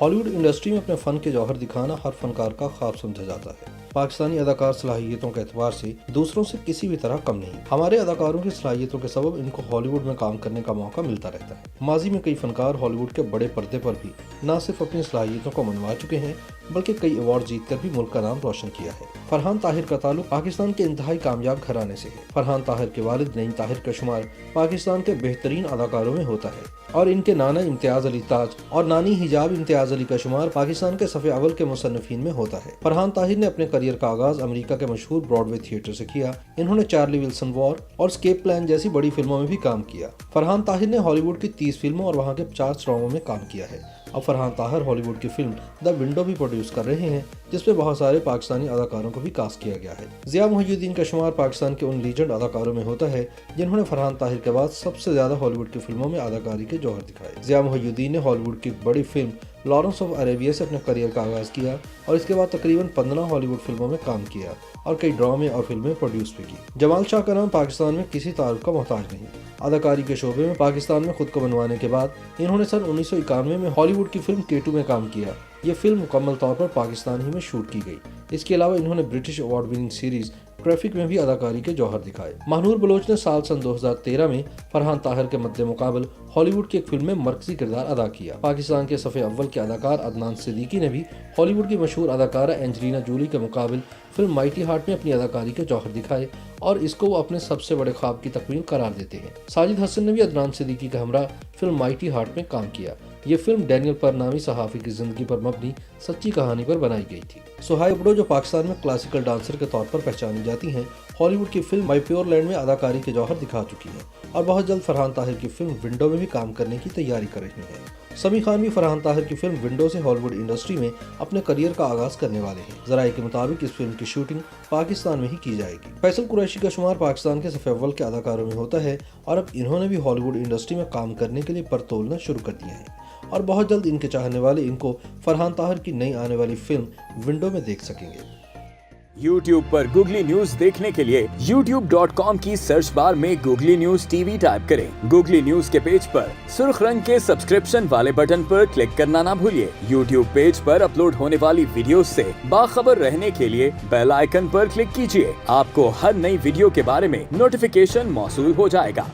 Hollywood industry में अपने fun के जौहर दिखाना हर फनकार का ख्वाब समझा जाता है। पाकिस्तानी अदाकार सलाहियतों के एतबार से दूसरों से किसी भी तरह कम नहीं। हमारे अदाकारों की सलाहियतों के सबब इनको हॉलीवुड में काम करने का मौका मिलता रहता है। माजी में कई फनकार हॉलीवुड के बड़े पर्दे पर भी न सिर्फ अपनी सलाहियतों को मनवा चुके हैं बल्कि कई अवार्ड जीतकर भी मुल्क का नाम रोशन किया है। फरहान ताहिर का ताल्लुक पाकिस्तान के इंतहाई कामयाब घराने से है। फरहान ताहिर के वालिद नईम ताहिर का शुमार पाकिस्तान के बेहतरीन अदाकारों में होता है और इनके नाना इम्तियाज अली ताज और नानी हिजाब इम्तियाज अली का शुमार पाकिस्तान के सफ़े अव्वल के मुसन्निफीन में होता है। फरहान ताहिर ने अपने करियर का आगाज अमेरिका के मशहूर ब्रॉडवे थिएटर से किया। इन्होंने चार्ली विल्सन वॉर और स्केप प्लान जैसी बड़ी फिल्मों में भी काम किया। फरहान ताहिर ने हॉलीवुड की 30 फिल्मों और वहाँ के 50 ड्रामों में काम किया है। अब फरहान ताहिर हॉलीवुड की फिल्म द विंडो भी प्रोड्यूस कर रहे हैं, जिसमें बहुत सारे पाकिस्तानी अदाकारों को भी कास्ट किया गया है। ज़िया मुहियुद्दीन का शुमार पाकिस्तान के उन लीजेंड अदाकारों में होता है जिन्होंने फरहान ताहिर के बाद सबसे ज्यादा हॉलीवुड की फिल्मों में अदाकारी के जौहर दिखाए। ज़िया मुहियुद्दीन ने हॉलीवुड की बड़ी फिल्म लॉरेंस ऑफ अरेबिया से अपने करियर का आगाज किया और इसके बाद तकरीबन 15 हॉलीवुड फिल्मों में काम किया और कई ड्रामे और फिल्में प्रोड्यूस भी की। जमाल शाह का नाम पाकिस्तान में किसी तारुफ का मोहताज नहीं। अदाकारी के शोबे में पाकिस्तान में खुद को बनवाने के बाद इन्होंने सन 1991 में हॉलीवुड की फिल्म K2 में काम किया। ये फिल्म मुकम्मल तौर पर पाकिस्तान ही में शूट की गई। इसके अलावा इन्होंने British award winning series traffic में भी अदाकारी के जौहर दिखाए। महानूर बलोच ने सन 2013 में फरहान ताहिर के मद्दे मुकाबल हॉलीवुड की एक फिल्म में मरकजी किरदार अदा किया। पाकिस्तान के सफ़े अव्वल के अदाकार अदनान सिद्दीकी ने भी हॉलीवुड की मशहूर अदाकारा एंजेलिना जोली के मुकाबल फिल्म माइटी हार्ट में अपनी अदाकारी के जौहर दिखाए और इसको वो अपने सबसे बड़े ख्वाब की तकमील करार देते हैं। साजिद हसन ने भी अदनान सिद्दीकी के हमरा फिल्म माइटी हार्ट में काम किया। ये फिल्म डैनियल पर नामी सहाफ़ी की जिंदगी पर मबनी सच्ची कहानी पर बनाई गई थी। सुहाय अब्दो जो पाकिस्तान में क्लासिकल डांसर के तौर पर पहचानी जाती हैं, हॉलीवुड की फिल्म माई प्योर लैंड में अदाकारी के जौहर दिखा चुकी हैं और बहुत जल्द फरहान ताहिर की फिल्म विंडो में भी काम करने की तैयारी कर रही हैं। समी खान भी फरहान ताहिर की फिल्म विंडो से हॉलीवुड इंडस्ट्री में अपने करियर का आगाज करने वाले हैं। जराये के मुताबिक इस फिल्म की शूटिंग पाकिस्तान में ही की जाएगी। फैसल कुरैशी का शुमार पाकिस्तान के सफ़े अव्वल के अदाकारों में होता है और अब इन्होंने भी हॉलीवुड इंडस्ट्री में काम करने के लिए पर तोलना शुरू कर दिया है और बहुत जल्द इनके चाहने वाले इनको फरहान ताहिर की नई आने वाली फिल्म विंडो में देख सकेंगे। YouTube पर गूगली न्यूज देखने के लिए youtube.com की सर्च बार में गूगली न्यूज टीवी टाइप करें। गूगली न्यूज के पेज पर सुर्ख रंग के सब्सक्रिप्शन वाले बटन पर क्लिक करना ना भूलिए। YouTube पेज पर अपलोड होने वाली वीडियोस से बाखबर रहने के लिए बेल आइकन पर क्लिक कीजिए। आपको हर नई वीडियो के बारे में नोटिफिकेशन मौसूल हो जाएगा।